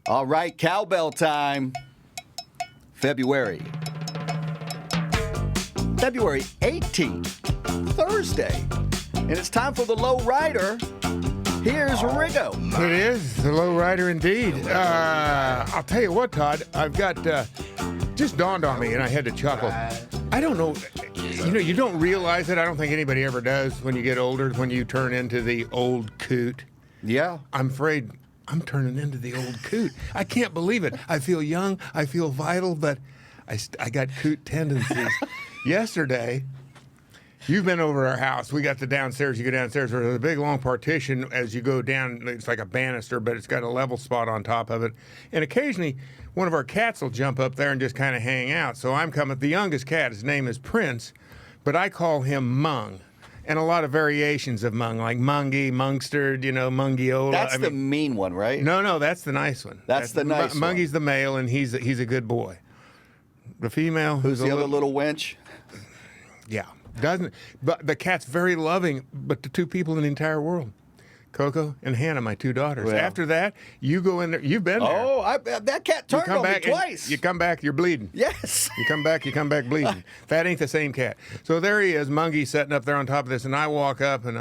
All right, cowbell time. February 18th, Thursday. And it's time for the Low Rider. Here's Riggo. It is the Low Rider indeed. I'll tell you what, Todd, I've got, just dawned on me and I had to chuckle. I don't know, you don't realize it. I don't think anybody ever does when you get older, when you turn into the old coot. Yeah. I'm afraid I'm turning into the old coot. I can't believe it. I feel young, I feel vital, but I got coot tendencies. Yesterday, you've been over our house. We got the downstairs. You go downstairs. There's a big, long partition as you go down. It's like a banister, but it's got a level spot on top of it. And occasionally, one of our cats will jump up there and just kind of hang out. So I'm coming. The youngest cat, his name is Prince, but I call him Mung. And a lot of variations of Mung, like Mungie, Mungstered, Mungiola. That's the mean one, right? No, that's the nice one. That's the nice one. Mungie's the male, and he's a good boy. The female, who's the other little wench? Yeah, but the cat's very loving, but the two people in the entire world, Coco and Hannah, my two daughters. Well. After that, you go in there. You've been there. Oh, that cat turned on me twice. You come back, you're bleeding. Yes. You come back bleeding. That ain't the same cat. So there he is, Mungie, sitting up there on top of this, and I walk up, and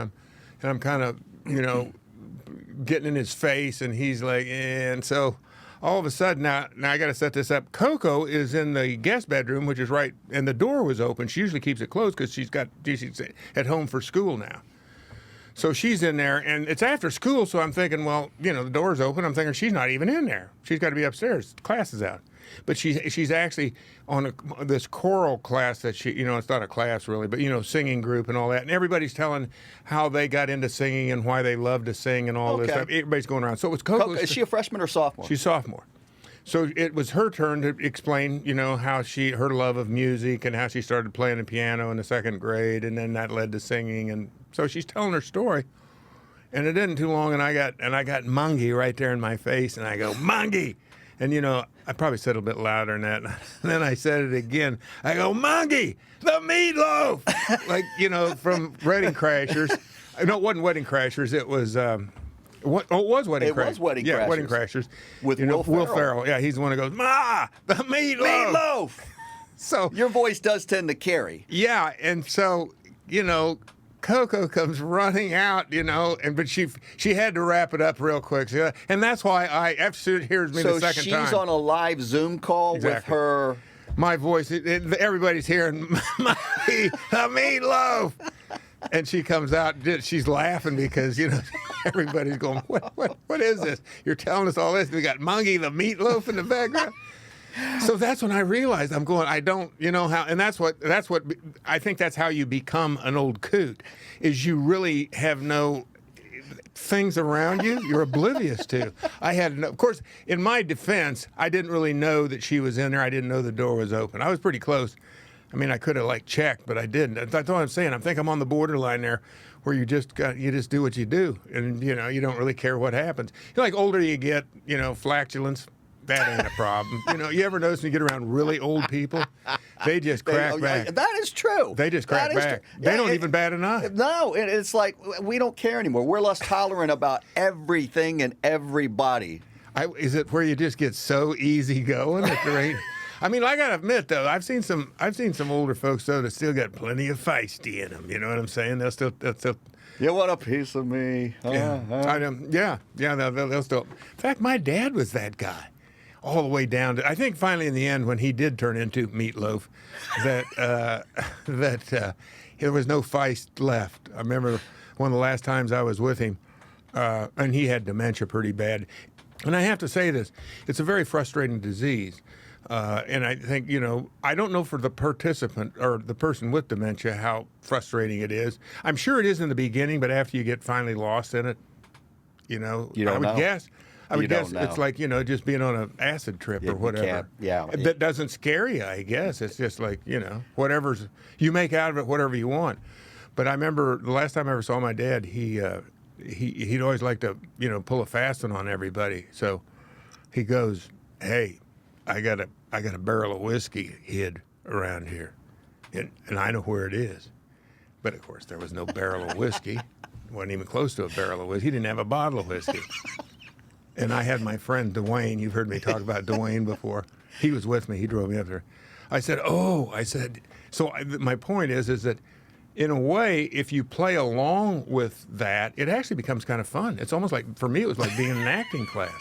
I'm kind of, getting in his face, and he's like, and so all of a sudden, now I got to set this up. Coco is in the guest bedroom, which is right, and the door was open. She usually keeps it closed because she's at home for school now. So she's in there, and it's after school, so I'm thinking, well, the door's open. I'm thinking she's not even in there. She's got to be upstairs. Class is out. But she's actually on this choral class that she, it's not a class really, but, singing group and all that. And everybody's telling how they got into singing and why they love to sing and all this stuff. Everybody's going around. So it was Coco. Is she a freshman or sophomore? She's sophomore. So it was her turn to explain, how her love of music and how she started playing the piano in the second grade, and then that led to singing. And so she's telling her story. And it didn't too long, and I got Mungie right there in my face, and I go, Mungie! And, I probably said it a bit louder than that. And then I said it again. I go, Mungie, the meatloaf! Like, from Wedding Crashers. No, it wasn't Wedding Crashers. It was... it was Wedding Crashers. It was Wedding Crashers. Yeah, Wedding Crashers. With Will Ferrell. Yeah, he's the one who goes, Ma, the meatloaf! Meatloaf! So your voice does tend to carry. Yeah, and so, Coco comes running out, but she had to wrap it up real quick. And that's why after she hears me the second time. So she's on a live Zoom call with her. My voice, everybody's hearing, the meatloaf! And she comes out, she's laughing because, everybody's going, what is this? You're telling us all this. We got Mungie the meatloaf in the background. So that's when I realized I'm going, I don't, how, and that's what, I think that's how you become an old coot, is you really have no things around you you're oblivious to. Of course, in my defense, I didn't really know that she was in there. I didn't know the door was open. I was pretty close. I mean, I could have checked, but I didn't. That's what I'm saying. I think I'm on the borderline there, where you just do what you do, and you don't really care what happens. Older you get, flatulence, that ain't a problem. You ever notice when you get around really old people, they just crack back. That is true. They just crack back. They don't even bat an eye. No, it's like we don't care anymore. We're less tolerant about everything and everybody. Is it where you just get so easy going that there ain't? I mean, I gotta admit though, I've seen some older folks though that still got plenty of feisty in them. You know what I'm saying? They'll still. You want a piece of me? Yeah, they'll still. In fact, my dad was that guy, all the way down to. I think finally in the end, when he did turn into meatloaf, that there was no feist left. I remember one of the last times I was with him, and he had dementia pretty bad. And I have to say this: it's a very frustrating disease. And I think, I don't know for the participant or the person with dementia how frustrating it is. I'm sure it is in the beginning, but after you get finally lost in it, you don't I would know. guess. I would guess know. it's like, just being on an acid trip or whatever. Yeah. That doesn't scare you, I guess. It's just like, whatever's, you make out of it whatever you want. But I remember the last time I ever saw my dad, he'd always like to, pull a fast one on everybody. So he goes, hey, I got a barrel of whiskey hid around here, and I know where it is. But, of course, there was no barrel of whiskey. Wasn't even close to a barrel of whiskey. He didn't have a bottle of whiskey. And I had my friend Dwayne. You've heard me talk about Dwayne before. He was with me. He drove me up there. I said, my point is that in a way, if you play along with that, it actually becomes kind of fun. It's almost like, for me, it was like being in an acting class.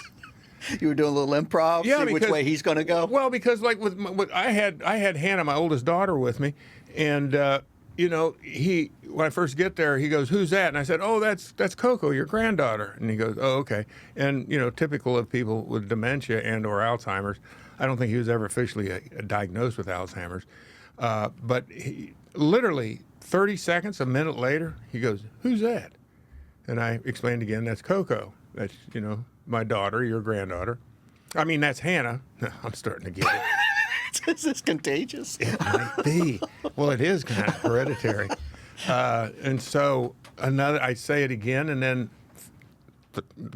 You were doing a little improv, Yeah, see which way he's going to go? Well, because like I had Hannah, my oldest daughter, with me, and when I first get there, he goes, "Who's that?" And I said, "Oh, that's Coco, your granddaughter." And he goes, "Oh, okay." And typical of people with dementia and or Alzheimer's, I don't think he was ever officially diagnosed with Alzheimer's, but literally 30 seconds, a minute later, he goes, "Who's that?" And I explained again, "That's Coco. That's my daughter, your granddaughter. I mean, that's Hannah." I'm starting to get it. Is this contagious? It might be. Well, it is kind of hereditary. And so I say it again, and then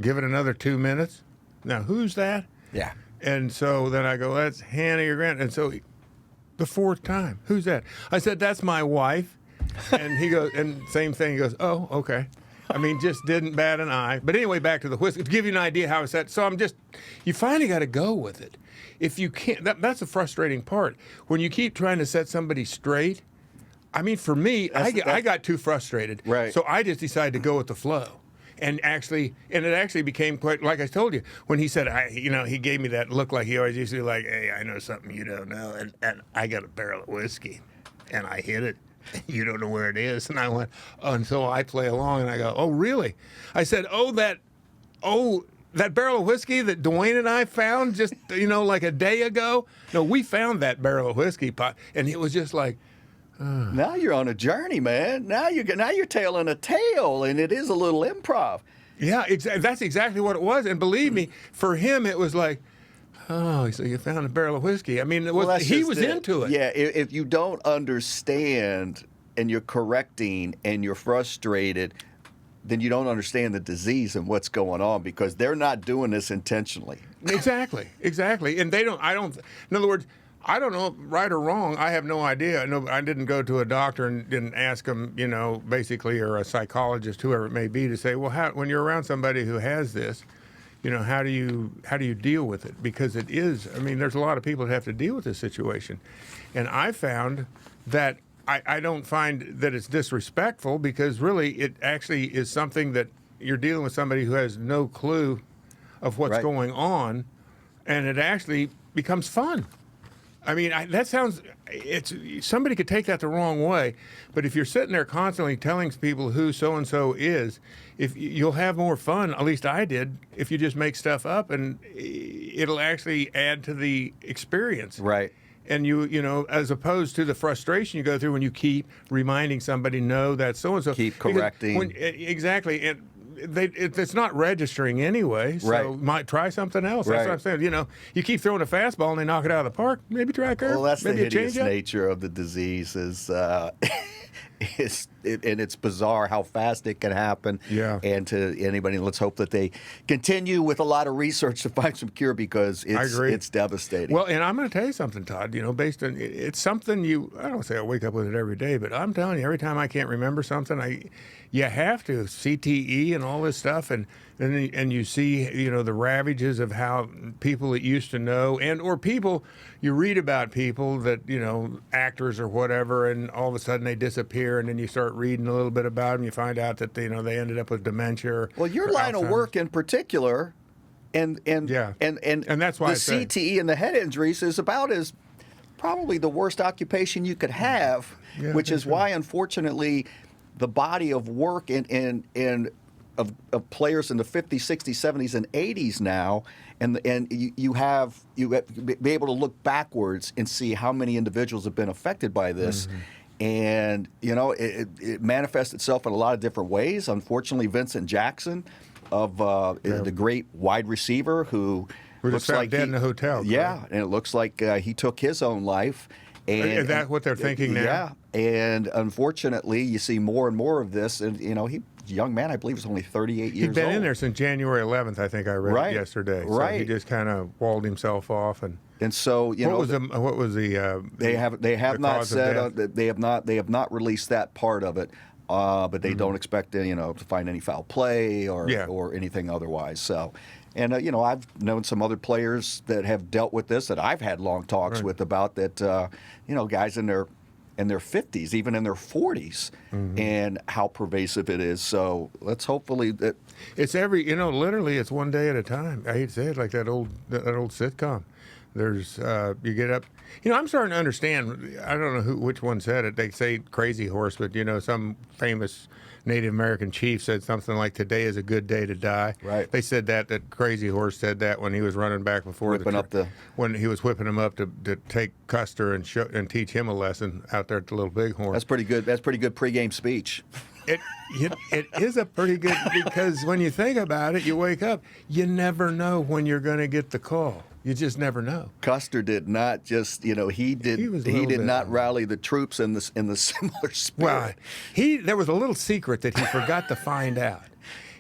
give it another 2 minutes. Now, who's that? Yeah. And so then I go, "That's Hannah, your granddaughter." And so the fourth time, "Who's that?" I said, "That's my wife." And he goes, and same thing. He goes, "Oh, okay." I mean, just didn't bat an eye. But anyway, back to the whiskey. To give you an idea how it's at. So you finally got to go with it. If you can't, that's the frustrating part. When you keep trying to set somebody straight, I mean, for me, I got too frustrated. Right. So I just decided to go with the flow. And it actually became quite, like I told you, when he said, he gave me that look like he always used to do, like, "Hey, I know something you don't know, and I got a barrel of whiskey, and I hit it. You don't know where it is." And I went, and so I play along, and I go, "Oh, really?" I said, that barrel of whiskey that Dwayne and I found just, like a day ago? No, we found that barrel of whiskey pot, and it was just like, Now you're on a journey, man. Now you're telling a tale, and it is a little improv. yeah, that's exactly what it was. And believe me, for him, it was like, "Oh, so you found a barrel of whiskey." I mean, he was into it. Yeah, if you don't understand and you're correcting and you're frustrated, then you don't understand the disease and what's going on, because they're not doing this intentionally. Exactly. And in other words, I don't know, right or wrong, I have no idea. No, I didn't go to a doctor and didn't ask him, basically, or a psychologist, whoever it may be, to say, well, when you're around somebody who has this, how do you deal with it? Because it is, I mean, there's a lot of people that have to deal with this situation. And I found that I don't find that it's disrespectful, because really it actually is something that you're dealing with somebody who has no clue of what's Right. going on, and it actually becomes fun. I mean, somebody could take that the wrong way, but if you're sitting there constantly telling people who so-and-so is, if you'll have more fun, at least I did, if you just make stuff up, and it'll actually add to the experience. Right. And as opposed to the frustration you go through when you keep reminding somebody, "No, that's so-and-so." Keep correcting. Exactly. And it's not registering anyway, so Right. might try something else. Right. That's what I'm saying. You keep throwing a fastball and they knock it out of the park. Maybe try a curve. Well, that's the maybe hideous a changeup. nature of the disease. And it's bizarre how fast it can happen. Yeah. And to anybody, let's hope that they continue with a lot of research to find some cure, because I agree. it's devastating. Well, and I'm going to tell you something, Todd. Based on it's something I don't say I wake up with it every day, but I'm telling you, every time I can't remember something, you have to CTE and all this stuff, and you see the ravages of how people that used to know, and or people you read about people that actors or whatever, and all of a sudden they disappear, and then you start reading a little bit about them, you find out that they ended up with dementia. Well, your or line of Alzheimer's. work in particular, and that's why the I say. CTE and the head injuries is about as probably the worst occupation you could have, Yeah, I which think is so. why, unfortunately, the body of work of players in the 50s, 60s, 70s, and 80s now, and you have be able to look backwards and see how many individuals have been affected by this. Mm-hmm. And it manifests itself in a lot of different ways. Unfortunately, Vincent Jackson, of the great wide receiver who We're looks just found like dead in a hotel. yeah, correct? and it looks like he took his own life. And Is that what they're thinking now? Yeah, and unfortunately, you see more and more of this. And he's a young man, I believe, was only 38 years He'd been old. in there since January 11th, I think I read Right, it yesterday. So right. he just kind of walled himself off. And And so what was the they have the not cause of said death? they have not released that part of it, but they don't expect to find any foul play or Yeah. or anything otherwise. So And I've known some other players that have dealt with this that I've had long talks with about that. Guys in their 50s, even in their 40s, and how pervasive it is. So let's hopefully that it's literally it's one day at a time. I hate to say it, like that old sitcom. There's you get up. I'm starting to understand. I don't know which one said it. They say crazy horse, but some famous Native American chief said something like, "Today is a good day to die." Right. They said that Crazy Horse said that when he was running back before when he was whipping him up to take Custer and teach him a lesson out there at the Little Bighorn. That's pretty good. That's pretty good pregame speech. It is a pretty good, because when you think about it, you wake up, you never know when you're going to get the call. You just never know. Custer did not just, he did not rally the troops in the similar spirit. Well, there was a little secret that he forgot to find out.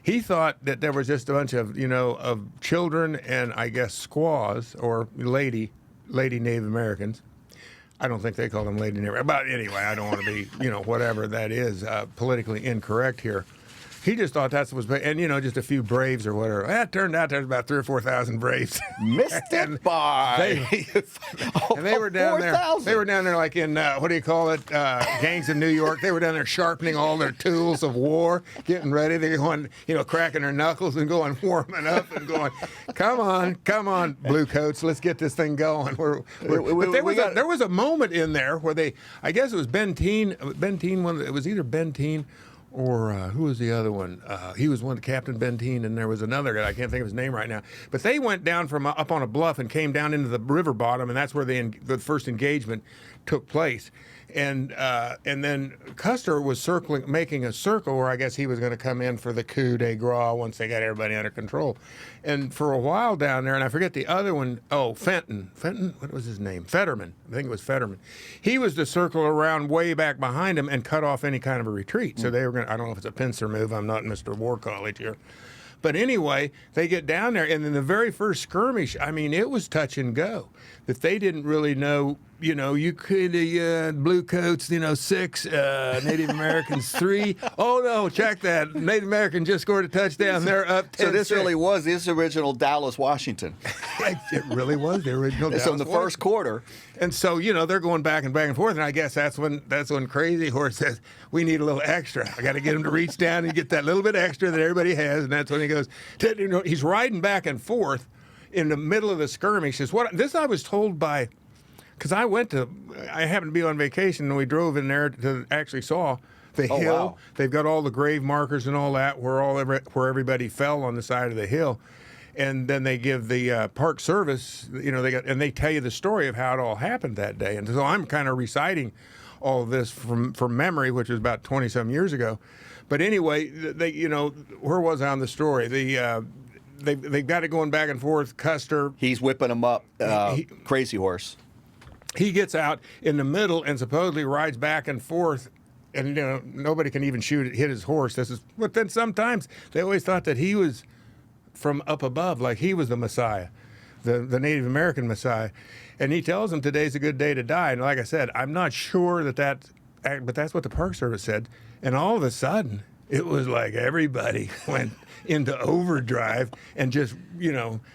He thought that there was just a bunch of, of children and I guess squaws or lady Native Americans. I don't think they call them lady Native, but anyway, I don't want to be, whatever that is, politically incorrect here. He just thought that was, and just a few Braves or whatever. It turned out there was about 3,000 or 4,000 Braves. Missed it by. And they were down 4, there. They were down there like in what do you call it? Gangs in New York. They were down there sharpening all their tools of war, getting ready. They're going, cracking their knuckles and going warming up and going, come on, blue coats, let's get this thing going. But there was a moment in there where I guess it was Benteen. It was either Benteen. Or who was the other one? He was Captain Benteen, and there was another guy. I can't think of his name right now. But they went down from up on a bluff and came down into the river bottom, and that's where the first engagement took place. And then Custer was making a circle where I guess he was going to come in for the coup de grace once they got everybody under control. And for a while down there, and I forget the other one, Fenton, what was his name? Fetterman. I think it was Fetterman. He was to circle around way back behind him and cut off any kind of a retreat. So they were going to, I don't know if it's a pincer move, I'm not Mr. War College here. But anyway, they get down there, and in the very first skirmish, I mean, it was touch and go. That they didn't really know, you could, blue coats, 6, Native Americans 3. Oh, no, check that. Native American just scored a touchdown. They're up 10. So this really was this original Dallas, Washington. It really was the original Dallas. So in the first quarter. And so, they're going back and forth, and I guess that's when Crazy Horse says, we need a little extra. I got to get him to reach down and get that little bit extra that everybody has, and that's when he goes, he's riding back and forth in the middle of the skirmish. This I was told by, because I happened to be on vacation, and we drove in there to actually saw the hill. Wow. They've got all the grave markers and all that where everybody fell on the side of the hill. And then they give the Park Service, and they tell you the story of how it all happened that day. And so I'm kind of reciting all of this from memory, which was about 20-some years ago. But anyway, where was I on the story? They've got it going back and forth. Custer. He's whipping him up. Crazy Horse. He gets out in the middle and supposedly rides back and forth. And, nobody can even hit his horse. But then sometimes they always thought that he was from up above, like he was the Messiah, the Native American Messiah. And he tells them today's a good day to die. And like I said, I'm not sure but that's what the Park Service said. And all of a sudden, it was like everybody went into overdrive and just,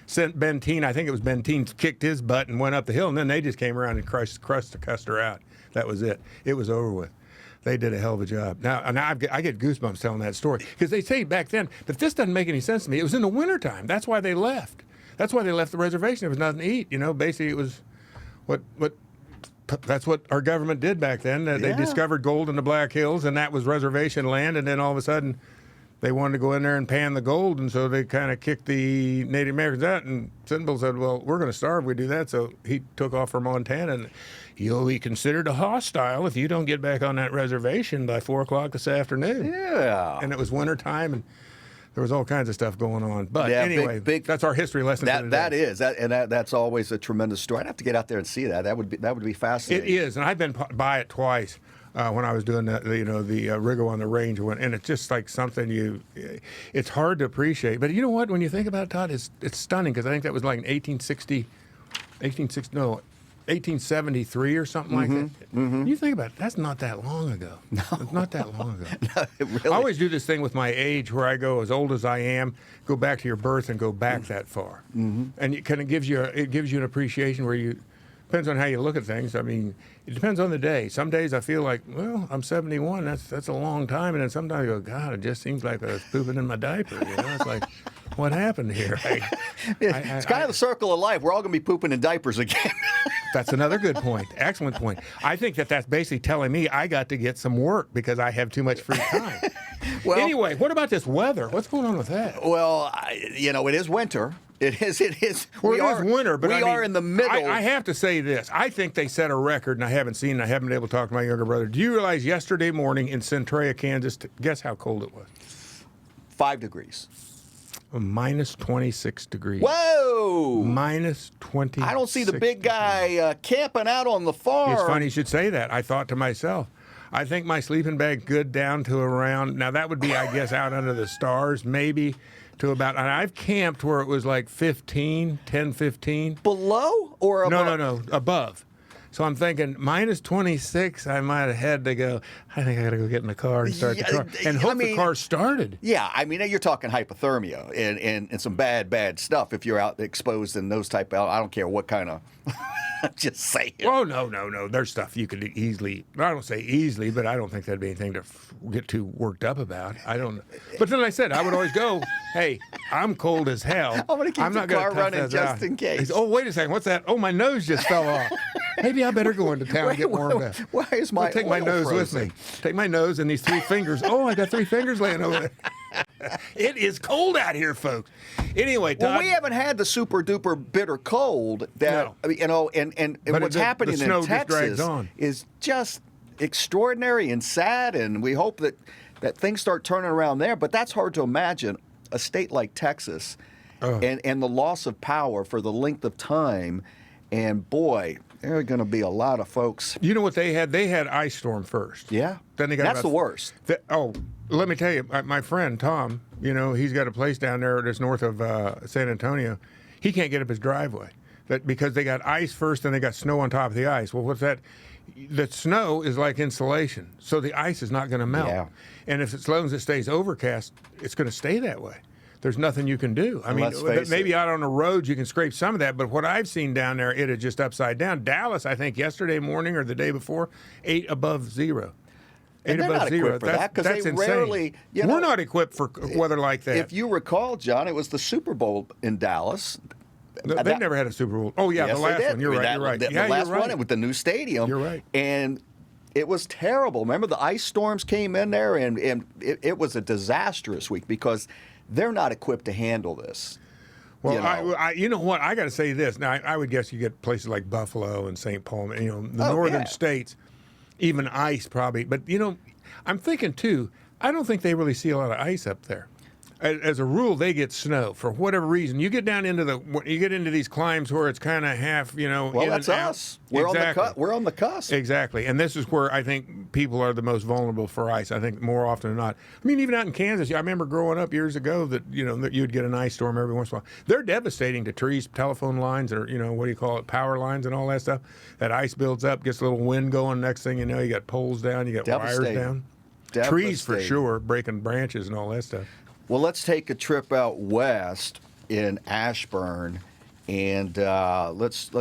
sent Benteen. I think it was Benteen kicked his butt and went up the hill. And then they just came around and crushed Custer out. That was it. It was over with. They did a hell of a job. Now I get goosebumps telling that story because they say back then, but this doesn't make any sense to me. It was in the wintertime. That's why they left. That's why they left the reservation. There was nothing to eat. Basically it was that's what our government did back then. They discovered gold in the Black Hills, and that was reservation land. And then all of a sudden, they wanted to go in there and pan the gold, and so they kind of kicked the Native Americans out. And Sitting Bull said, "Well, we're going to starve if we do that." So he took off for Montana, and you'll be considered a hostile if you don't get back on that reservation by 4 o'clock this afternoon. Yeah. And it was wintertime, and there was all kinds of stuff going on. But anyway, that's our history lesson for today. That's always a tremendous story. I'd have to get out there and see that. That would be fascinating. It is, and I've been by it twice when I was doing the Riggo on the range, and it's just like something it's hard to appreciate. But you know what? When you think about it, Todd, it's stunning because I think that was like in 1860. No, 1873 or something like that. You think about it, that's not that long ago. No. It's not that long ago. No, it really. I always do this thing with my age where I go as old as I am, go back to your birth and go back that far. And it kind of gives you an appreciation where you, depends on how you look at things. I mean, it depends on the day. Some days I feel like, well, I'm 71. That's a long time. And then sometimes I go, God, it just seems like I was pooping in my diaper. You know, it's like, what happened here? It's kind of the circle of life. We're all going to be pooping in diapers again. That's another good point. Excellent point. I think that's basically telling me I got to get some work because I have too much free time. Well, anyway, what about this weather? What's going on with that? Well, it is winter. It is. Well, it is winter, but we are in the middle. I have to say this. I think they set a record, and I haven't seen it. I haven't been able to talk to my younger brother. Do you realize yesterday morning in Centralia, Kansas, guess how cold it was? 5 degrees. Minus 26 degrees. Whoa! Minus 20. I don't see the big guy camping out on the farm. It's funny you should say that. I thought to myself, I think my sleeping bag good down to around, now that would be, I guess, out under the stars, maybe to about, and I've camped where it was like 10, 15. Below or above? No, above. So I'm thinking, minus 26, I might have had to go, I think I got to go get in the car and start the car. And hope the car started. Yeah, I mean, you're talking hypothermia and some bad stuff if you're out exposed in those type of, I don't care what kind of, I'm just saying. Oh, no. There's stuff you could easily, I don't say easily, but I don't think that'd be anything to get too worked up about. I don't know. But then I said, I would always go, hey, I'm cold as hell. I'm going to keep the car running just in case. Oh, wait a second. What's that? Oh, my nose just fell off. Maybe I better go into town and get warmed up. Why is my take my nose frozen? with me. Take my nose and these 3 fingers. Oh, I got 3 fingers laying over there. It is cold out here, folks. Anyway, Todd. Well, we haven't had the super duper bitter cold that and what's happening in Texas is just extraordinary and sad, and we hope that things start turning around there. But that's hard to imagine a state like Texas and the loss of power for the length of time. And boy, there are going to be a lot of folks. You know what they had? They had ice storm first. Yeah. Then they got That's the worst. Let me tell you, my friend Tom, he's got a place down there that's north of San Antonio. He can't get up his driveway because they got ice first and they got snow on top of the ice. Well, what's that? The snow is like insulation, so the ice is not going to melt. Yeah. And as long as it stays overcast, it's going to stay that way. There's nothing you can do. I mean, maybe out on the roads you can scrape some of that, but what I've seen down there, it is just upside down. Dallas, I think yesterday morning or the day before, 8 above zero. And they're not equipped for that because they rarely. We're not equipped for weather like that. If you recall, John, it was the Super Bowl in Dallas. They never had a Super Bowl. Oh yeah, yes, the last one. You're right. The last one with the new stadium. You're right. And it was terrible. Remember the ice storms came in there, and it was a disastrous week because they're not equipped to handle this. Well, you know what? I got to say this. Now, I would guess you get places like Buffalo and St. Paul, the northern states, even ice probably. But, I'm thinking, too, I don't think they really see a lot of ice up there. As a rule, they get snow for whatever reason. You get down into these climbs where it's kind of half, Well, that's us. We're on the cusp. Exactly, and this is where I think people are the most vulnerable for ice. I think more often than not. I mean, even out in Kansas, I remember growing up years ago that that you'd get an ice storm every once in a while. They're devastating to trees, telephone lines, or what do you call it, power lines, and all that stuff. That ice builds up, gets a little wind going. Next thing you know, you got poles down, you got wires down. Trees for sure, breaking branches and all that stuff. Well, let's take a trip out west in Ashburn, and let's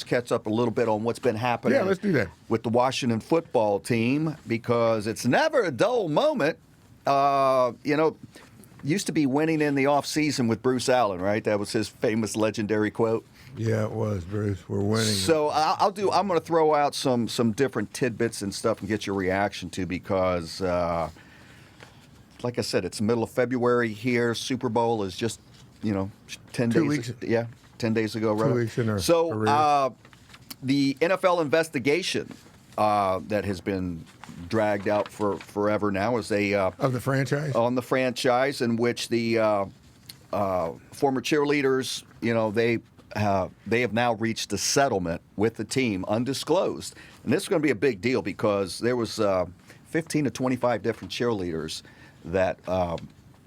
catch up a little bit on what's been happening. Yeah, let's do that with the Washington football team because it's never a dull moment. Used to be winning in the off season with Bruce Allen, right? That was his famous legendary quote. Yeah, it was, Bruce. We're winning. So I'm going to throw out some different tidbits and stuff and get your reaction to because. Like I said, it's the middle of February here. Super Bowl is just, 10 days. 2 weeks. Yeah, 10 days ago. 2 weeks in So the NFL investigation that has been dragged out for forever now is of the franchise? On the franchise in which the former cheerleaders, they have now reached a settlement with the team, undisclosed. And this is going to be a big deal because there was 15 to 25 different cheerleaders that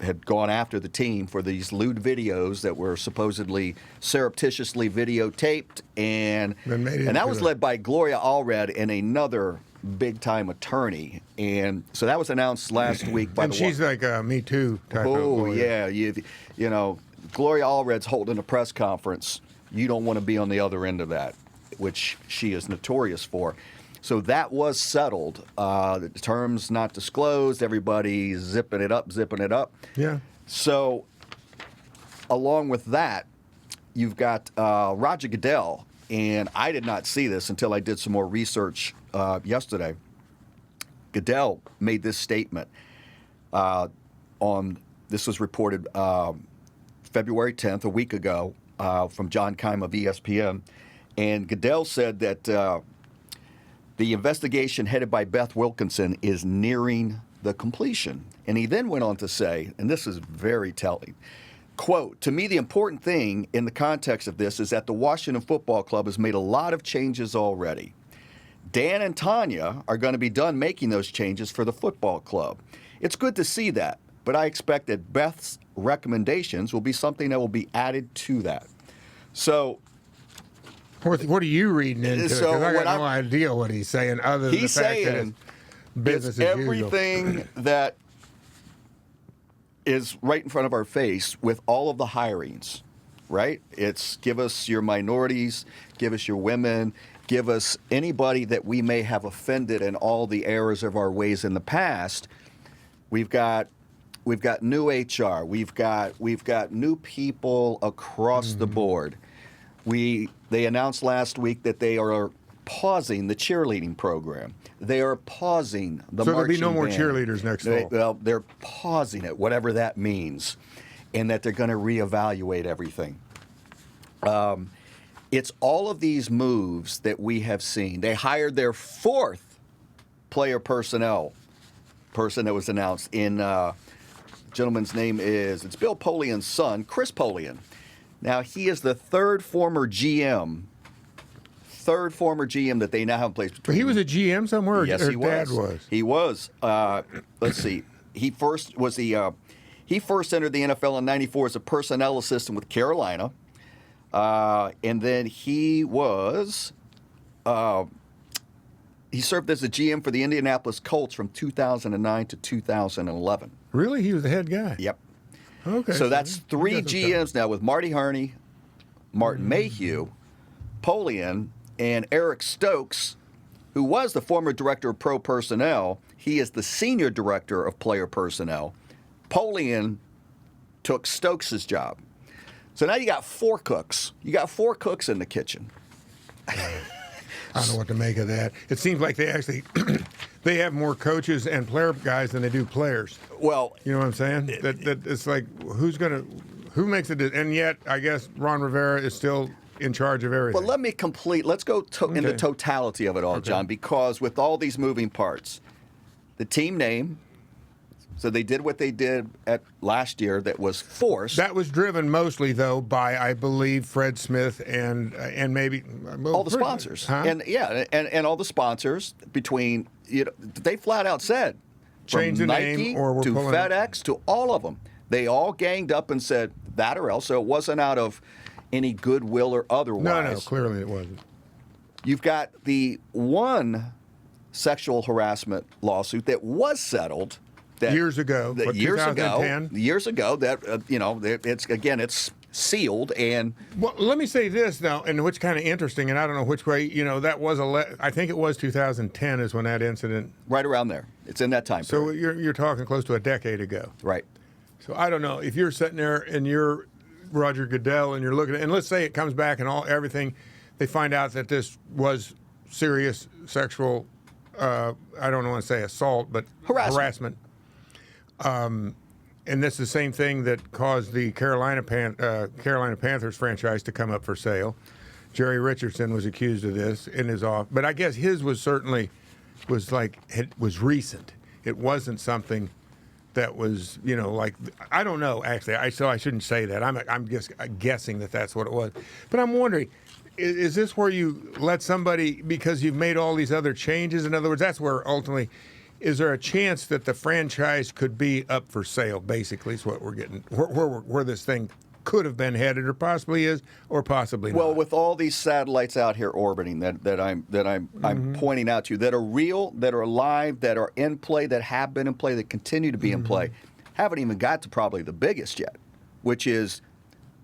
had gone after the team for these lewd videos that were supposedly surreptitiously videotaped, and that was led by Gloria Allred and another big-time attorney. And so that was announced last week by and she's like a Me Too type of lawyer. Yeah. You know, Gloria Allred's holding a press conference. You don't want to be on the other end of that, which she is notorious for. So that was settled. The terms not disclosed. Everybody zipping it up. Yeah. So along with that, you've got Roger Goodell, and I did not see this until I did some more research yesterday. Goodell made this statement this was reported February 10th, a week ago, from John Keim of ESPN. And Goodell said that the investigation headed by Beth Wilkinson is nearing the completion. And he then went on to say, and this is very telling, quote, "To me, the important thing in the context of this is that the Washington Football Club has made a lot of changes already. Dan and Tanya are going to be done making those changes for the football club. It's good to see that, but I expect that Beth's recommendations will be something that will be added to that." So what are you reading into? So Because I got no idea what he's saying other than the fact that it's business as usual. Everything that is right in front of our face with all of the hirings, right? It's give us your minorities, give us your women, give us anybody that we may have offended in all the errors of our ways in the past. We've got new HR. We've got new people across the board. They announced last week that they are pausing the cheerleading program. They are pausing the marching band. So there'll be no more cheerleaders next fall. Well, they're pausing it, whatever that means, and that they're going to reevaluate everything. It's all of these moves that we have seen. They hired their fourth player personnel person that was announced in. Gentleman's name it's Bill Polian's son, Chris Polian. Now, he is the third former GM that they now have in place. But he was a GM somewhere? Yes, or he was. Dad was? He was. Let's see. He first entered the NFL in '94 as a personnel assistant with Carolina. And then he served as a GM for the Indianapolis Colts from 2009 to 2011. Really? He was the head guy? Yep. Okay. So that's three GMs now with Marty Herney, Martin Mayhew, Polian, and Eric Stokes, who was the former director of pro personnel. He is the senior director of player personnel. Polian took Stokes' job. So now you got four cooks. You got four cooks in the kitchen. I don't know what to make of that. It seems like they actually they have more coaches and player guys than they do players. Well, you know what I'm saying? That it's like who makes it? And yet, I guess Ron Rivera is still in charge of everything. But let's go in the totality of it all, John, because with all these moving parts, the team name. So they did what they did at last year that was forced. That was driven mostly, though, by, I believe, Fred Smith and maybe all the sponsors. Huh? And all the sponsors between, they flat out said, change from the Nike name or we're to pulling FedEx to all of them. They all ganged up and said that or else. So it wasn't out of any goodwill or otherwise. No, clearly it wasn't. You've got the one sexual harassment lawsuit that was settled. Years ago, years ago, it's sealed. And well, let me say this now, and which kind of interesting, and I don't know which way. That was I think it was 2010 is when that incident. Right around there, it's in that time period. So you're talking close to a decade ago, right? So I don't know if you're sitting there and you're Roger Goodell and you're looking at, and let's say it comes back and everything, they find out that this was serious sexual. I don't want to say assault, but harassment. And this is the same thing that caused the Carolina Panthers franchise to come up for sale. Jerry Richardson was accused of this in his office, but I guess his was recent. It wasn't something that was I don't know actually. So I shouldn't say that. I'm just guessing that that's what it was. But I'm wondering, is this where you let somebody because you've made all these other changes? In other words, that's where ultimately. is there a chance that the franchise could be up for sale? Basically, is what we're getting where this thing could have been headed, or possibly is, or possibly not. Well, with all these satellites out here orbiting that I'm pointing out to you, that are real, that are alive, that are in play, that have been in play, that continue to be in play, haven't even got to probably the biggest yet, which is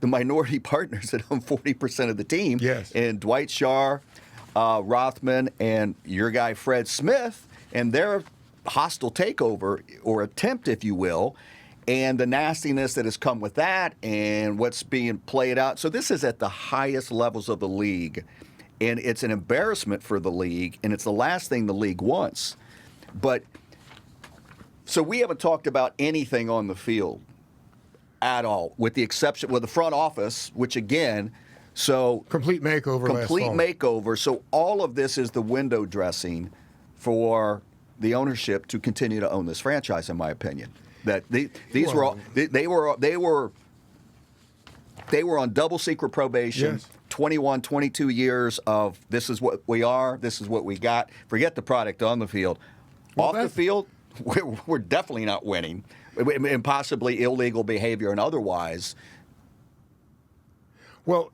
the minority partners that own 40% of the team. Yes. And Dwight Schrute, Rothman, and your guy Fred Smith, and their hostile takeover or attempt, if you will, and the nastiness that has come with that and what's being played out. So this is at the highest levels of the league, and it's an embarrassment for the league, and it's the last thing the league wants. But so we haven't talked about anything on the field at all, with the exception with the front office, which again, so complete makeover. Complete makeover. So all of this is the window dressing for the ownership to continue to own this franchise, in my opinion. That these were all, they were on double secret probation. Yes. 21, 22 years of this is what we are, this is what we got. Forget the product on the field. Well, off the field, we're definitely not winning, and possibly illegal behavior and otherwise. Well,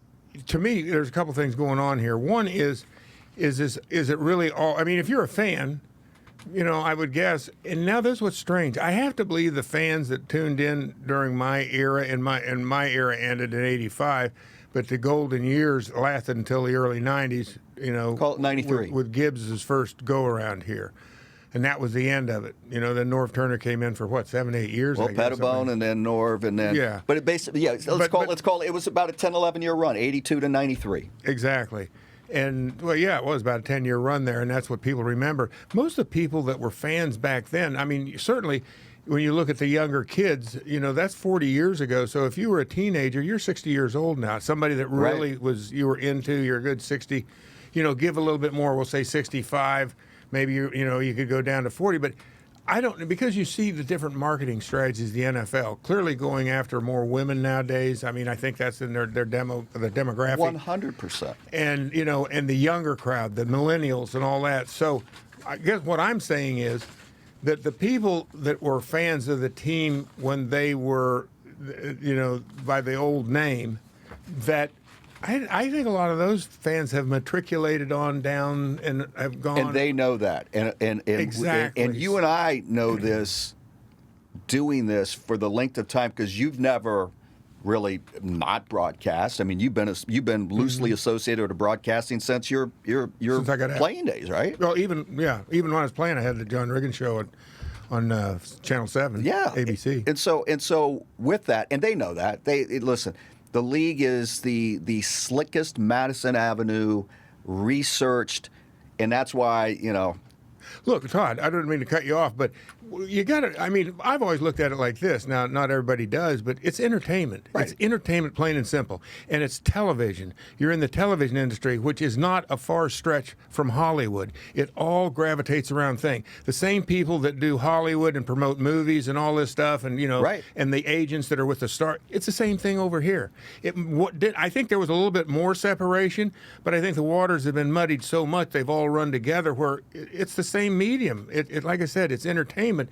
to me, there's a couple things going on here. One is it really all? I mean, if you're a fan, you know, I would guess. And now this is what's strange. I have to believe the fans that tuned in during my era, and my era ended in '85, but the golden years lasted until the early '90s. You know, call it '93 with Gibbs's first go around here. And that was the end of it. You know, then Norv Turner came in for what, 7-8 years? Well, Pettibone and then Norv and then yeah. But it basically let's call it. It was about a 10-11 year run, 82 to 93. Exactly. And well, yeah, it was about a 10-year run there, and that's what people remember. Most of the people that were fans back then, I mean, certainly when you look at the younger kids, you know, that's 40 years ago. So if you were a teenager, you're 60 years old now. Somebody that really you were into, you're a good 60. You know, give a little bit more. We'll say 65. Maybe you could go down to 40, but I don't, because you see the different marketing strategies of the NFL clearly going after more women nowadays. I mean, I think that's in their demographic. 100%. And and the younger crowd, the millennials, and all that. So, I guess what I'm saying is that the people that were fans of the team when they were, by the old name, that. I think a lot of those fans have matriculated on down and have gone. And they know that. And exactly. And you and I know this, doing this for the length of time, because you've never really not broadcast. I mean, you've been loosely associated with broadcasting since your playing days, right? Well, even when I was playing, I had the John Riggins show on Channel 7, ABC. And so with that, and they know that. Listen. The league is the slickest Madison Avenue researched, and that's why, Look, Todd, I don't mean to cut you off, but you got to, I mean, I've always looked at it like this. Now, not everybody does, but it's entertainment. Right. It's entertainment, plain and simple. And it's television. You're in the television industry, which is not a far stretch from Hollywood. It all gravitates around things. The same people that do Hollywood and promote movies and all this stuff, and, and the agents that are with the star, it's the same thing over here. I think there was a little bit more separation, but I think the waters have been muddied so much, they've all run together where it's the same medium. It like I said, it's entertainment.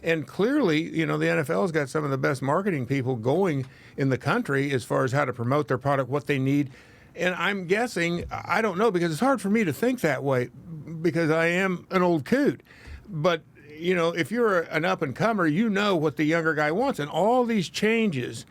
And clearly, the NFL's got some of the best marketing people going in the country as far as how to promote their product, what they need. And I'm guessing, I don't know, because it's hard for me to think that way because I am an old coot. But, if you're an up-and-comer, you know what the younger guy wants. And all these changes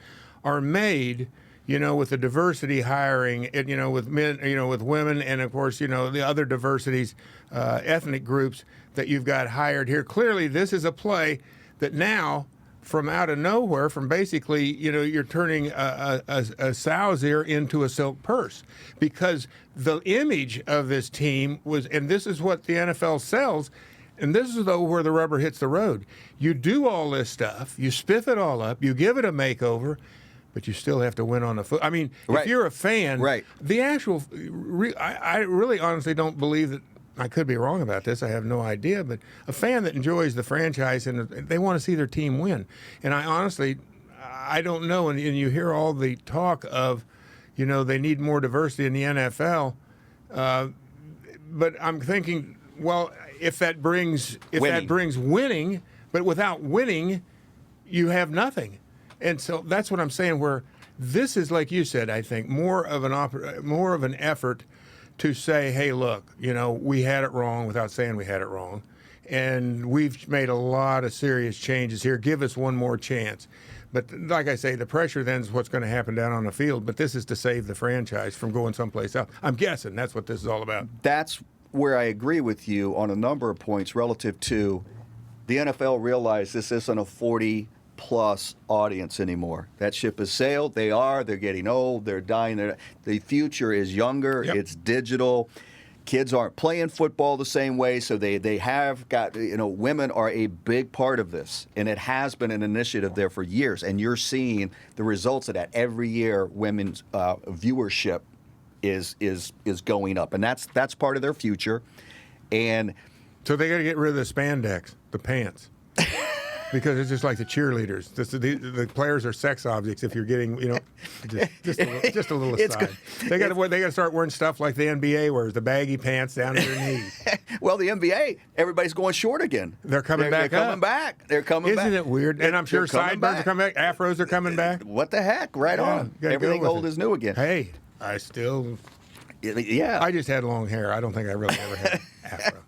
are made with the diversity hiring, and, with men, with women, and of course, the other diversities, ethnic groups that you've got hired here. Clearly, this is a play that now, from out of nowhere, from basically, you're turning a sow's ear into a silk purse, because the image of this team was, and this is what the NFL sells. And this is, though, where the rubber hits the road. You do all this stuff, you spiff it all up, you give it a makeover, but you still have to win on the foot. I mean, if you're a fan, the actual, I really honestly don't believe that, I could be wrong about this, I have no idea, but a fan that enjoys the franchise and they want to see their team win. And I don't know, and you hear all the talk of, they need more diversity in the NFL, but I'm thinking, Well, if that brings Winning. winning, but without winning, you have nothing. And so that's what I'm saying. Where this is, like you said, I think more of an effort to say, hey, look, we had it wrong without saying we had it wrong, and we've made a lot of serious changes here. Give us one more chance. But like I say, the pressure then is what's going to happen down on the field. But this is to save the franchise from going someplace else. I'm guessing that's what this is all about. That's where I agree with you on a number of points relative to the NFL realized this isn't a 40-plus audience anymore. That ship has sailed. They're getting old. They're dying. The future is younger. Yep. It's digital. Kids aren't playing football the same way, so they have got, women are a big part of this, and it has been an initiative there for years, and you're seeing the results of that. Every year, women's viewership is going up, and that's part of their future. And so they got to get rid of the spandex, the pants. Because it's just like the cheerleaders. The players are sex objects. If you're getting, just a little aside. They got to start wearing stuff like the NBA wears, the baggy pants down to their knees. Well, the NBA, everybody's going short again. They're coming back. They're coming back. They're coming back. Isn't it weird? And I'm sure sideburns are coming back. Afros are coming back. What the heck? Right on. Everything old is new again. Hey, I still. Yeah. I just had long hair. I don't think I really ever had afro.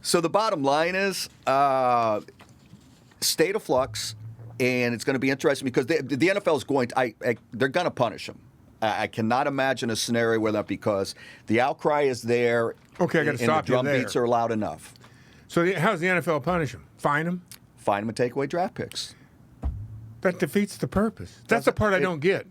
So the bottom line is. State of flux, and it's going to be interesting because the NFL is going to, they're going to punish them. I cannot imagine a scenario where that, because the outcry is there. Okay, I got to stop you there. And the drum beats are loud enough. So how's the NFL punish them? Fine them? Fine them and take away draft picks. That defeats the purpose. That's the part I don't get.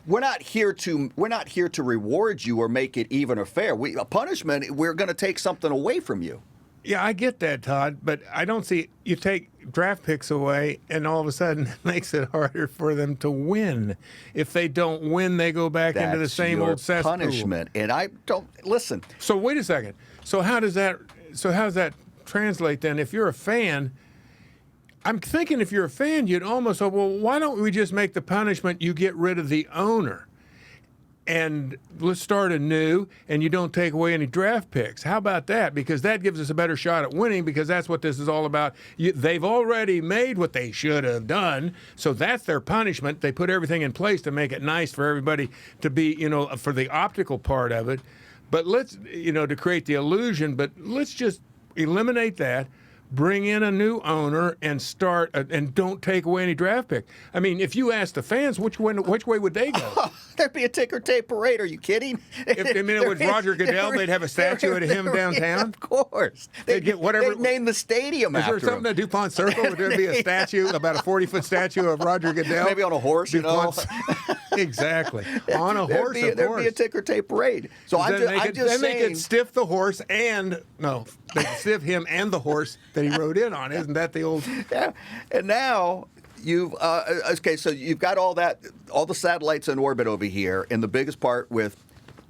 We're not here to reward you or make it even or fair. A punishment, we're going to take something away from you. Yeah, I get that, Todd, but I don't see you take draft picks away and all of a sudden it makes it harder for them to win. If they don't win, they go back into the same old cesspool. Punishment. And I don't listen. So wait a second. So how does that translate then? If you're a fan, I'm thinking if you're a fan, you'd almost say, well, why don't we just make the punishment you get rid of the owner? And let's start anew, and you don't take away any draft picks. How about that? Because that gives us a better shot at winning, because that's what this is all about. They've already made what they should have done, so that's their punishment. They put everything in place to make it nice for everybody to be, for the optical part of it. But let's, to create the illusion, but let's just eliminate that. Bring in a new owner and start, and don't take away any draft pick. I mean, if you ask the fans, which way would they go? Oh, there'd be a ticker tape parade. Are you kidding? If it was Roger Goodell, they'd have a statue of him downtown. Of course, they'd get whatever. They'd name the stadium after him. Is there something at DuPont Circle? Would there be a statue, about a 40-foot statue of Roger Goodell? Maybe on a horse, Exactly, on a horse. There'd be a ticker tape parade. So I'm just saying. They could stiff the horse they could stiff him and the horse that he rode in on. Isn't that the old? Yeah. And now you've so you've got all the satellites in orbit over here, and the biggest part with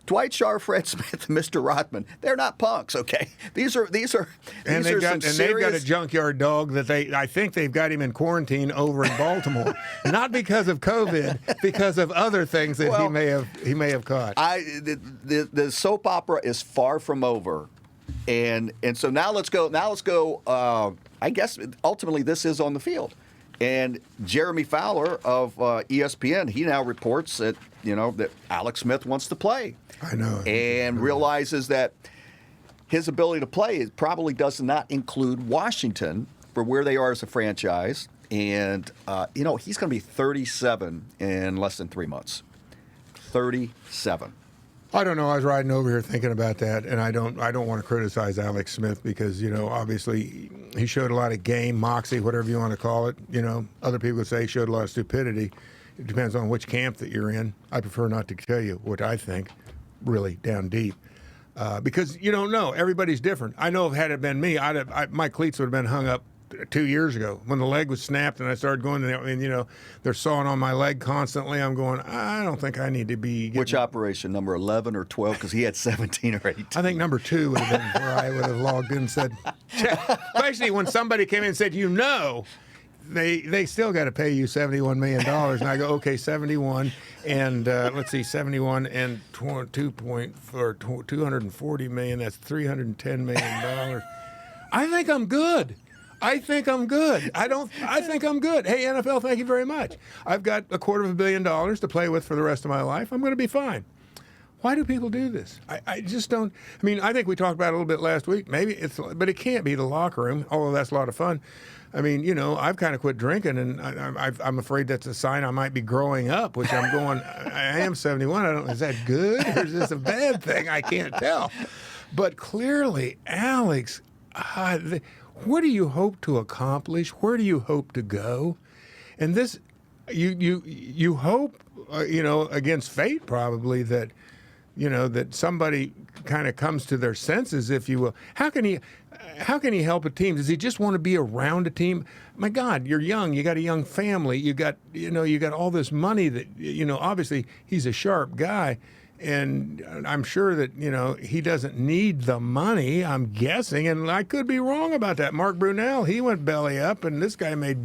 Dwight Schrute, Fred Smith, and Mr. Rodman. They're not punks, okay? They've got a junkyard dog that I think they've got him in quarantine over in Baltimore, not because of COVID, because of other things that he may have caught. The soap opera is far from over. And so now let's go. I guess ultimately this is on the field. And Jeremy Fowler of ESPN, he now reports that that Alex Smith wants to play. I know. And realizes that his ability to play probably does not include Washington for where they are as a franchise. And he's going to be 37 in less than 3 months. 37. I don't know. I was riding over here thinking about that, and I don't want to criticize Alex Smith because obviously he showed a lot of game, moxie, whatever you want to call it. Other people would say he showed a lot of stupidity. It depends on which camp that you're in. I prefer not to tell you what I think, really down deep, because you don't know. Everybody's different. I know if had it been me, my cleats would have been hung up 2 years ago when the leg was snapped and I started going to they're sawing on my leg constantly. I'm going, I don't think I need to be Which operation, number 11 or 12? Because he had 17 or 18. I think number 2 would have been where I would have logged in and said, check. Especially when somebody came in and said, they still got to pay you $71 million. And I go, okay, 71, and let's see, 71 and 240 million. That's $310 million. I think I'm good. I think I'm good. I think I'm good. Hey, NFL, thank you very much. I've got $250 million to play with for the rest of my life. I'm going to be fine. Why do people do this? I just don't. I mean, I think we talked about it a little bit last week. But it can't be the locker room, although that's a lot of fun. I mean, you know, I've kind of quit drinking, and I'm afraid that's a sign I might be growing up, which I'm going, I am 71. Is that good or is this a bad thing? I can't tell. But clearly, Alex, what do you hope to accomplish? Where do you hope to go? And this, you hope, against fate probably that, that somebody kind of comes to their senses, if you will. How can he help a team? Does he just want to be around a team? My God, you're young. You got a young family. You got all this money that, obviously he's a sharp guy. And I'm sure that, he doesn't need the money, I'm guessing. And I could be wrong about that. Mark Brunell, he went belly up, and this guy made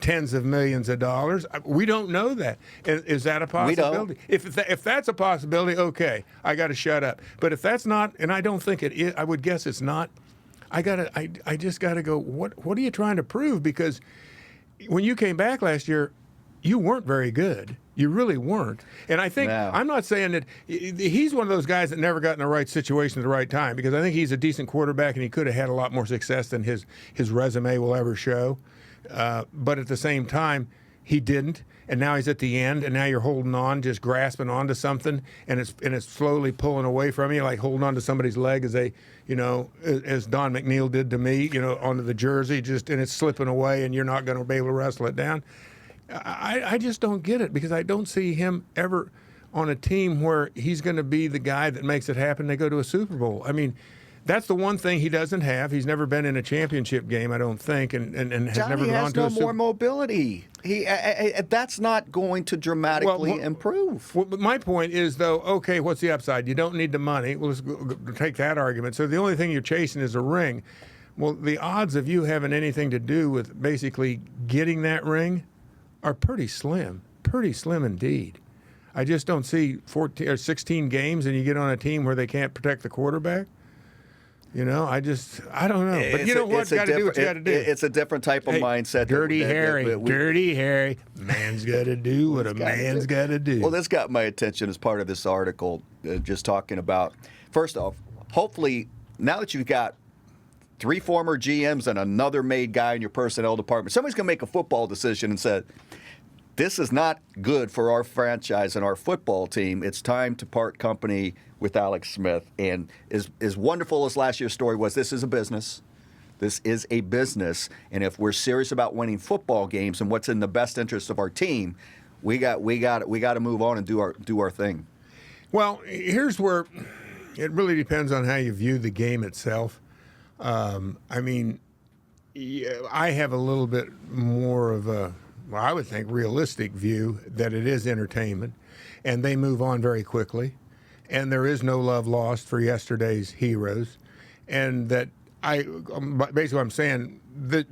tens of millions of dollars. We don't know that. Is that a possibility? We don't. If that's a possibility, okay, I got to shut up. But if that's not, and I don't think it is, I would guess it's not, I just got to go, what are you trying to prove? Because when you came back last year, you weren't very good. You really weren't. And I think, I'm not saying that he's one of those guys that never got in the right situation at the right time, because I think he's a decent quarterback and he could have had a lot more success than his resume will ever show. But at the same time, he didn't. And now he's at the end, and now you're holding on, just grasping onto something, and it's slowly pulling away from you, like holding onto somebody's leg as as Don McNeil did to me, onto the jersey, and it's slipping away, and you're not going to be able to wrestle it down. I just don't get it, because I don't see him ever on a team where he's going to be the guy that makes it happen. They go to a Super Bowl. I mean, that's the one thing he doesn't have. He's never been in a championship game, I don't think, and has Johnny never gone to a has no more mobility. That's not going to dramatically improve. Well, my point is, though, okay, what's the upside? You don't need the money. Well, let's take that argument. So the only thing you're chasing is a ring. Well, the odds of you having anything to do with basically getting that ring are pretty slim indeed. I just don't see 14 or 16 games and you get on a team where they can't protect the quarterback. I don't know. But you know what? Got to do what you got to do. It's a different type of mindset. Dirty Harry. Man's got to do what a man's got to do. Well, this got my attention as part of this article, just talking about, first off, hopefully, now that you've got 3 former GMs and another made guy in your personnel department, somebody's going to make a football decision and say, this is not good for our franchise and our football team. It's time to part company with Alex Smith. And as wonderful as last year's story was, this is a business. This is a business. And if we're serious about winning football games and what's in the best interest of our team, we got to move on and do our thing. Well, here's where it really depends on how you view the game itself. I mean, I have a little bit more of a, I would think, realistic view that it is entertainment, and they move on very quickly, and there is no love lost for yesterday's heroes, and that basically what I'm saying, that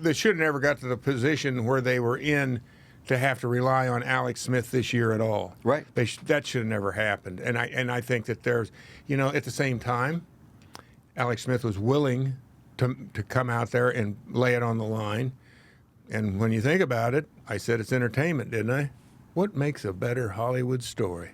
they should have never got to the position where they were in to have to rely on Alex Smith this year at all. Right. That should have never happened, and I think that there's, at the same time, Alex Smith was willing to come out there and lay it on the line. And when you think about it, I said it's entertainment, didn't I? What makes a better Hollywood story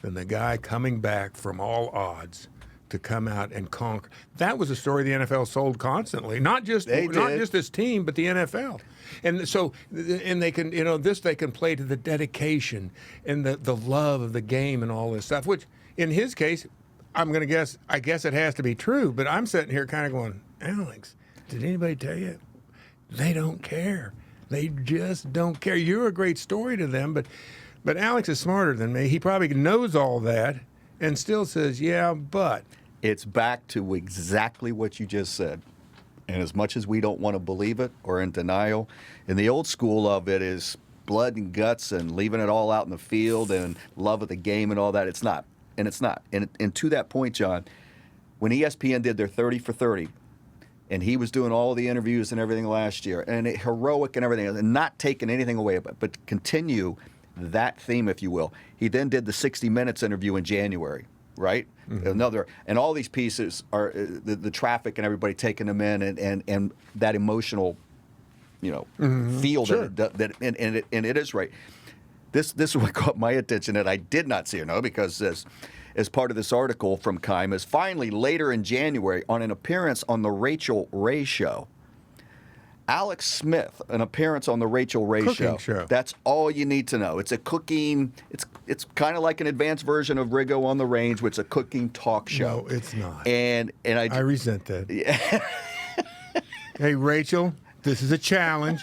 than the guy coming back from all odds to come out and conquer? That was a story the NFL sold constantly, not just this team, but the NFL. And so, and they can, they can play to the dedication and the love of the game and all this stuff, which in his case, I guess it has to be true, but I'm sitting here kind of going, Alex, did anybody tell you? They don't care. They just don't care. You're a great story to them, but Alex is smarter than me. He probably knows all that and still says, yeah, but. It's back to exactly what you just said. And as much as we don't want to believe it or in denial, in the old school of it is blood and guts and leaving it all out in the field and love of the game and all that. It's not. And it's not. And to that point, John, when ESPN did their 30 for 30, and he was doing all the interviews and everything last year, and heroic and everything, and not taking anything away, but continue that theme, if you will. He then did the 60 Minutes interview in January, right? And all these pieces are the traffic and everybody taking them in, and that emotional, feel Sure. that and it is right. This is what caught my attention that I did not see or know, because as part of this article from Keim, is finally later in January on an appearance on the Rachel Ray Show. Alex Smith, an appearance on the Rachel Ray Cooking show. show. That's all you need to know. It's a cooking. It's kind of like an advanced version of Riggo on the Range, which is a cooking talk show. No, it's not. And I resent that. Hey, Rachel, this is a challenge.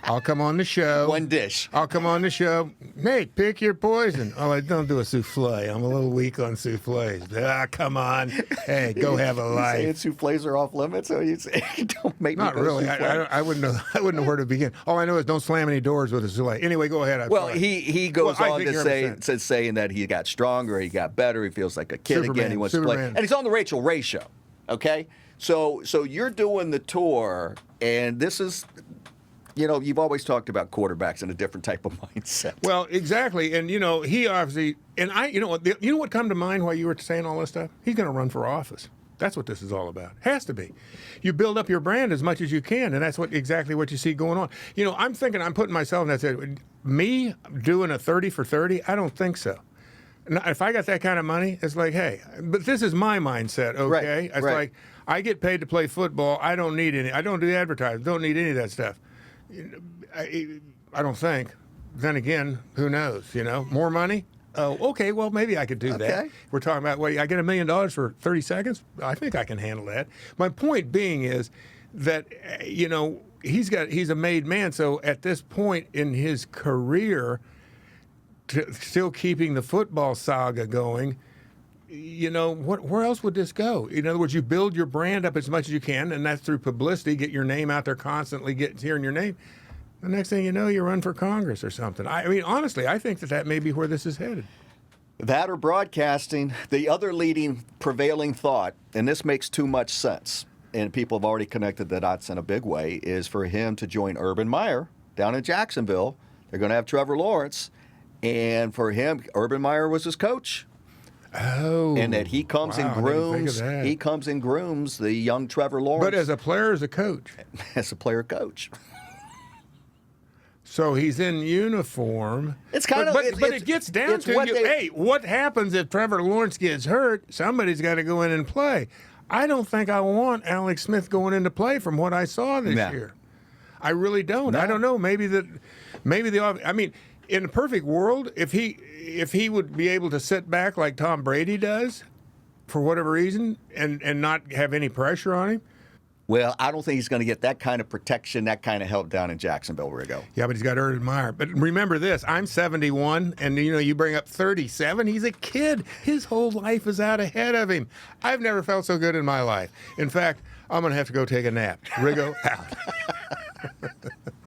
I'll come on the show. one dish. I'll come on the show. Hey, pick your poison. Oh, I don't do a souffle. I'm a little weak on souffles. Come on. Hey, go have a life. You saying souffles are off limits? So you say, don't make me Not go really. souffle. I wouldn't know. I wouldn't know where to begin. All I know is don't slam any doors with a souffle. Anyway, go ahead. Well, he goes Well, I on think to you're say, 100%. saying that he got stronger, he got better, he feels like a kid Superman, again, he wants to play. Superman. And he's on the Rachel Ray Show, okay? So you're doing the tour, and this is, you've always talked about quarterbacks in a different type of mindset. Well, exactly, and he obviously, and what come to mind while you were saying all this stuff? He's going to run for office. That's what this is all about. Has to be. You build up your brand as much as you can, and that's exactly what you see going on. I'm putting myself in that situation. Me doing a 30 for 30, I don't think so. Now, if I got that kind of money, it's like, hey, but this is my mindset, okay? Right, It's right. like, I get paid to play football. I don't need any. I don't do advertising. Don't need any of that stuff. I don't think. Then again, who knows? More money? Oh, okay. Well, maybe I could do that. Okay. We're talking about, I get $1 million for 30 seconds. I think I can handle that. My point being is that he's a made man. So at this point in his career, still keeping the football saga going, where else would this go? In other words, you build your brand up as much as you can, and that's through publicity, get your name out there constantly, hearing your name. The next thing you know, you run for Congress or something. I mean, honestly, I think that may be where this is headed. That or broadcasting. The other leading prevailing thought, and this makes too much sense, and people have already connected the dots in a big way, is for him to join Urban Meyer down in Jacksonville. They're going to have Trevor Lawrence, and for him, Urban Meyer was his coach. Oh, And that he comes wow, and I didn't think of grooms. that. He comes and grooms the young Trevor Lawrence. But as a player, as a coach. as a player coach. So he's in uniform. It's kind of- but it's- it gets down it's to what you. they- Hey, what happens if Trevor Lawrence gets hurt? Somebody's got to go in and play. I don't think I want Alex Smith going into play from what I saw this No. year. I really don't. No. I don't know. Maybe I mean, in a perfect world, if he would be able to sit back like Tom Brady does, for whatever reason, and not have any pressure on him. Well, I don't think he's going to get that kind of protection, that kind of help down in Jacksonville, Riggo. Yeah, but he's got Urban Meyer. But remember this, I'm 71, and you bring up 37. He's a kid. His whole life is out ahead of him. I've never felt so good in my life. In fact, I'm going to have to go take a nap. Riggo, out.